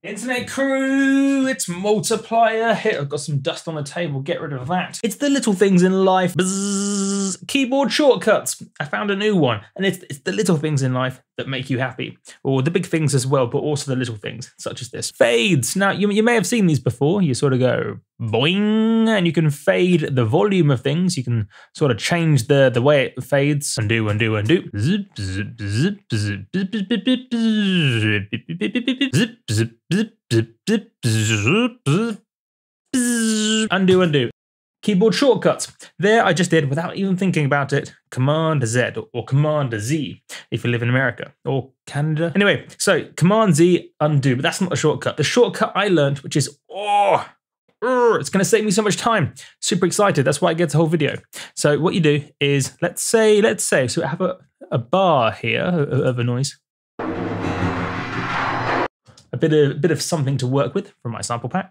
Internet crew, it's Multiplier here. I've got some dust on the table, get rid of that. It's the little things in life. Bzzz, keyboard shortcuts. I found a new one, and it's the little things in life that make you happy. Or the big things as well, but also the little things, such as this. Fades. Now, you may have seen these before. You sort of go boing, and you can fade the volume of things. You can sort of change the way it fades. Undo, undo, undo. Zip, zip, zip, zip, zip, zip, zip, zip, zip. Zip, zip, zip, zip, zip, zip. Undo, undo. Keyboard shortcuts. There I just did, without even thinking about it, Command Z or Command Z if you live in America or Canada. Anyway, so Command Z, undo, but that's not a shortcut. The shortcut I learned, which is, it's going to save me so much time. Super excited. That's why I get the whole video. So what you do is, let's say, so I have a bar here of a noise. A bit of something to work with from my sample pack.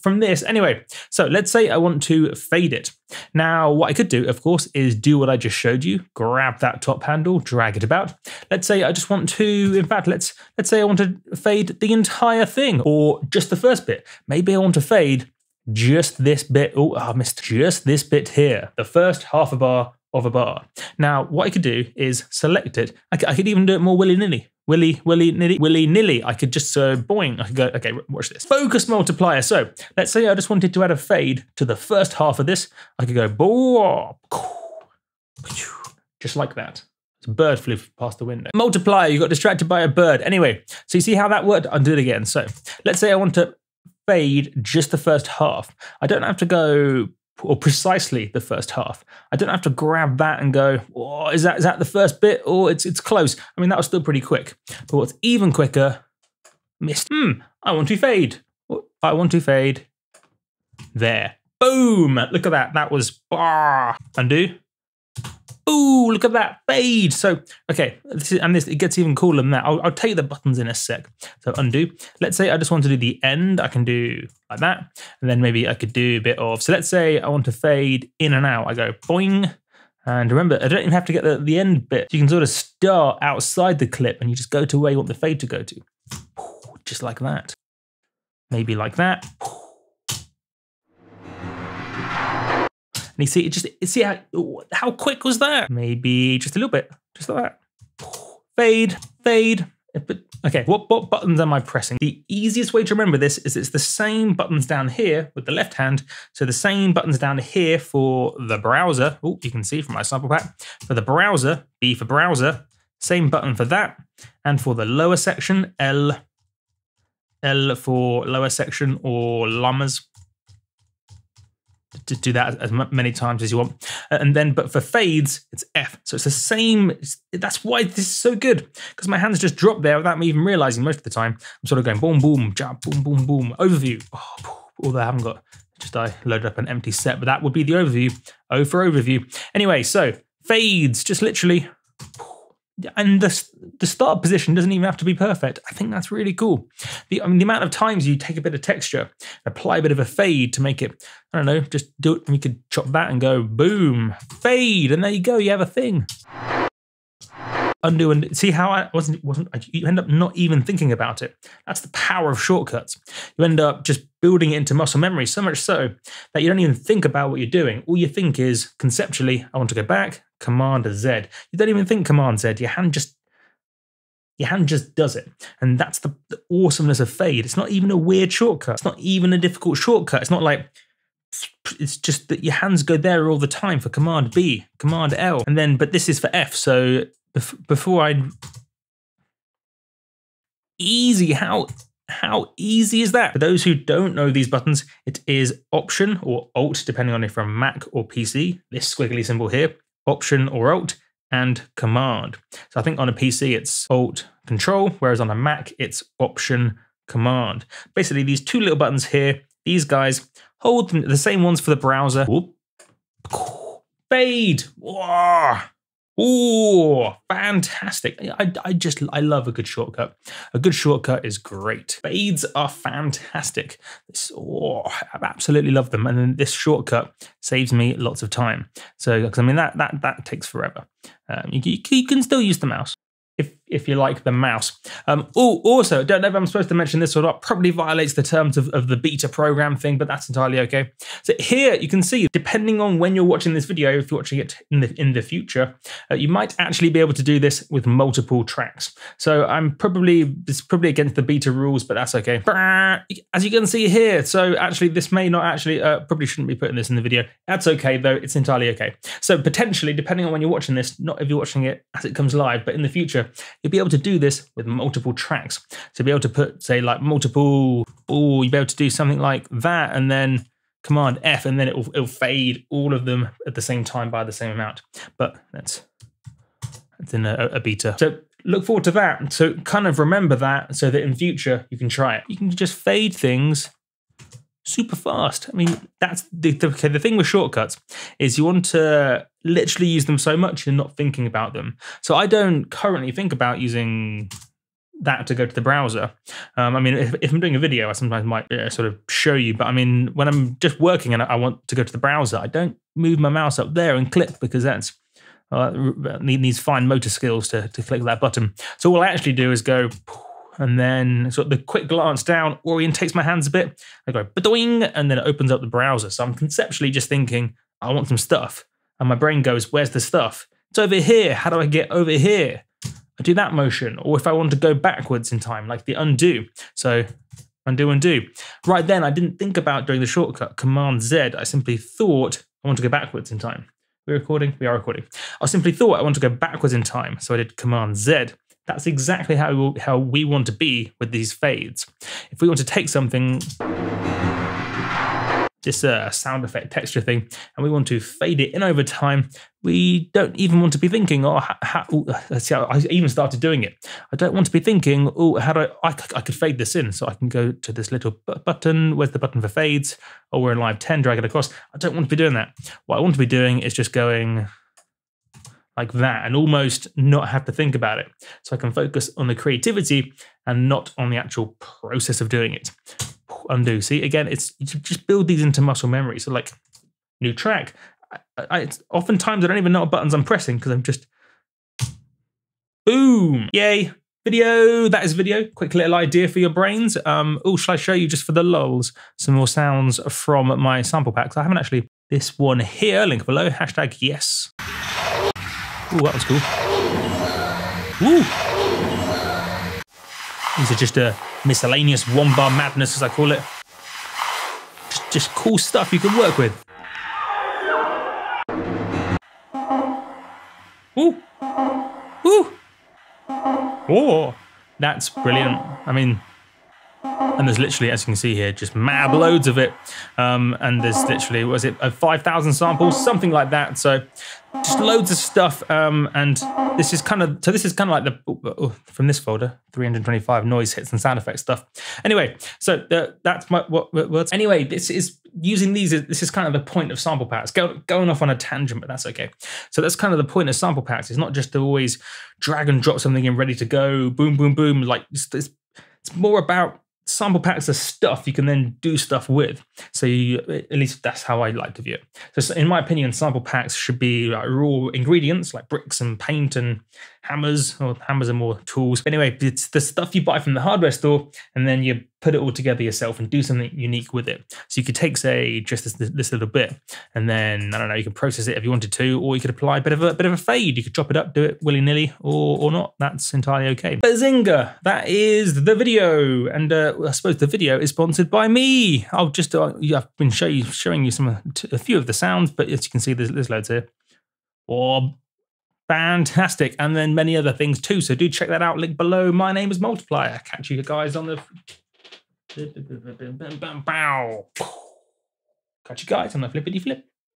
From this, anyway. So let's say I want to fade it. Now, what I could do, of course, is do what I just showed you. Grab that top handle, drag it about. Let's say I just want to, in fact, let's say I want to fade the entire thing, or just the first bit. Maybe I want to fade just this bit. Oh, I missed just this bit here. The first half a bar of a bar. Now, what I could do is select it. I could even do it more willy-nilly. Willy-nilly. I could just boing. I could go, okay, watch this. Focus multiplier. So let's say I just wanted to add a fade to the first half of this. I could go, just like that. A bird flew past the window. Multiplier, you got distracted by a bird. Anyway, so you see how that worked? I'll do it again. So let's say I want to fade just the first half. I don't have to go, or precisely the first half. I don't have to grab that and go, oh, is that the first bit? Or it's close. I mean, that was still pretty quick. But what's even quicker, missed. I want to fade. I want to fade. There. Boom. Look at that. That was undo. Ooh, look at that fade. So, okay, it gets even cooler than that. I'll tell you the buttons in a sec. So undo. Let's say I just want to do the end. I can do like that. And then maybe I could do a bit of, so let's say I want to fade in and out. I go boing. And remember, I don't even have to get the end bit. You can sort of start outside the clip and you just go to where you want the fade to go to. Just like that. Maybe like that. And you see how quick was that? Maybe just a little bit, just like that. Fade. Okay, what buttons am I pressing? The easiest way to remember this is it's the same buttons down here with the left hand. So the same buttons down here for the browser. Oh, you can see from my sample pack. For the browser, B for browser. Same button for that. And for the lower section, L for lower section or llamas. To do that as many times as you want. And then, but for fades, it's F. So it's the same. That's why this is so good, because my hands just drop there without me even realizing most of the time. I'm sort of going boom, boom, jab, boom, boom, boom. Overview. Although I haven't got, I loaded up an empty set, but that would be the overview. O for overview. Anyway, so fades, just literally. And the start position doesn't even have to be perfect. I think that's really cool. The amount of times you take a bit of texture, apply a bit of a fade to make it, I don't know, just do it. And you could chop that and go boom, fade, and there you go. You have a thing. Undo and see how you end up not even thinking about it. That's the power of shortcuts. You end up just building it into muscle memory, so much so that you don't even think about what you're doing. All you think is conceptually, I want to go back, Command Z. You don't even think Command Z. Your hand just does it. And that's the awesomeness of fade. It's not even a weird shortcut. It's not even a difficult shortcut. It's not like, it's just that your hands go there all the time for Command B, Command L. And then, but this is for F. So easy, how easy is that? For those who don't know these buttons, it is Option or Alt, depending on if you're on Mac or PC. This squiggly symbol here, Option or Alt, and Command. So I think on a PC it's Alt Control, whereas on a Mac it's Option Command. Basically these two little buttons here, these guys, hold them, the same ones for the browser. Whoop. Fade. Whoa. Oh, fantastic. I love a good shortcut. A good shortcut is great. Fades are fantastic. I absolutely love them. And then this shortcut saves me lots of time. So, because I mean, that takes forever. You can still use the mouse. if you like the mouse. Also, don't know if I'm supposed to mention this or not, probably violates the terms of the beta program thing, but that's entirely okay. So here you can see, depending on when you're watching this video, if you're watching it in the future, you might actually be able to do this with multiple tracks. So it's probably against the beta rules, but that's okay. As you can see here, so actually this may not actually, probably shouldn't be putting this in the video. That's okay though, it's entirely okay. So potentially, depending on when you're watching this, not if you're watching it as it comes live, but in the future, you'll be able to do this with multiple tracks. So be able to put, say, like multiple, you'll be able to do something like that, and then Command F, and then it'll fade all of them at the same time by the same amount. But that's in a beta. So look forward to that. So kind of remember that so that in future you can try it. You can just fade things super fast. I mean, that's the thing with shortcuts is you want to literally use them so much you're not thinking about them. So I don't currently think about using that to go to the browser. I mean, if I'm doing a video, I sometimes might sort of show you, but I mean, when I'm just working and I want to go to the browser, I don't move my mouse up there and click, because that's needs fine motor skills to click that button. So all I actually do is go, and then sort of the quick glance down orientates my hands a bit. I go ba-doing, and then it opens up the browser. So I'm conceptually just thinking, I want some stuff. And my brain goes, where's the stuff? It's over here. How do I get over here? I do that motion. Or if I want to go backwards in time, like the undo. So undo, undo. Right then, I didn't think about doing the shortcut, Command Z. I simply thought I want to go backwards in time. We're recording? We are recording. I simply thought I want to go backwards in time. So I did Command Z. That's exactly how we want to be with these fades. If we want to take something, this sound effect texture thing, and we want to fade it in over time, we don't even want to be thinking, oh, let's see how I even started doing it. I don't want to be thinking, oh, how do I could fade this in, so I can go to this little button. Where's the button for fades? Oh, we're in live 10, drag it across. I don't want to be doing that. What I want to be doing is just going like that and almost not have to think about it. So I can focus on the creativity and not on the actual process of doing it. Undo. See, again, you just build these into muscle memory. So like new track, oftentimes I don't even know what buttons I'm pressing because I'm just boom. Yay. Video. That is video. Quick little idea for your brains. Shall I show you just for the lulz some more sounds from my sample packs? I haven't actually. This one here, link below, #yes. Ooh, that was cool. Ooh. These are just a miscellaneous one-bar madness, as I call it. Just cool stuff you can work with. Ooh. Ooh. Oh, that's brilliant. I mean, and there's literally, as you can see here, just mad loads of it. And there's literally, was it 5,000 samples, something like that. So just loads of stuff. And this is kind of like the, from this folder, 325 noise hits and sound effect stuff. Anyway, so that's what anyway, this is using these. This is kind of the point of sample packs. Going off on a tangent, but that's okay. So that's kind of the point of sample packs. It's not just to always drag and drop something in ready to go, boom, boom, boom. Like it's more about sample packs are stuff you can then do stuff with. So at least that's how I like to view it. So in my opinion, sample packs should be like raw ingredients like bricks and paint and hammers, or hammers are more tools. Anyway, it's the stuff you buy from the hardware store, and then you put it all together yourself and do something unique with it. So you could take, say, just this little bit, and then I don't know, you can process it if you wanted to, or you could apply a bit of a fade. You could chop it up, do it willy-nilly, or not. That's entirely okay. Bazinga! That is the video, and I suppose the video is sponsored by me. I've been showing you a few of the sounds, but as you can see, there's loads here. Oh, fantastic. And then many other things too. So do check that out. Link below. My name is Multiplier. Catch you guys on the... Catch you guys on the flippity flip.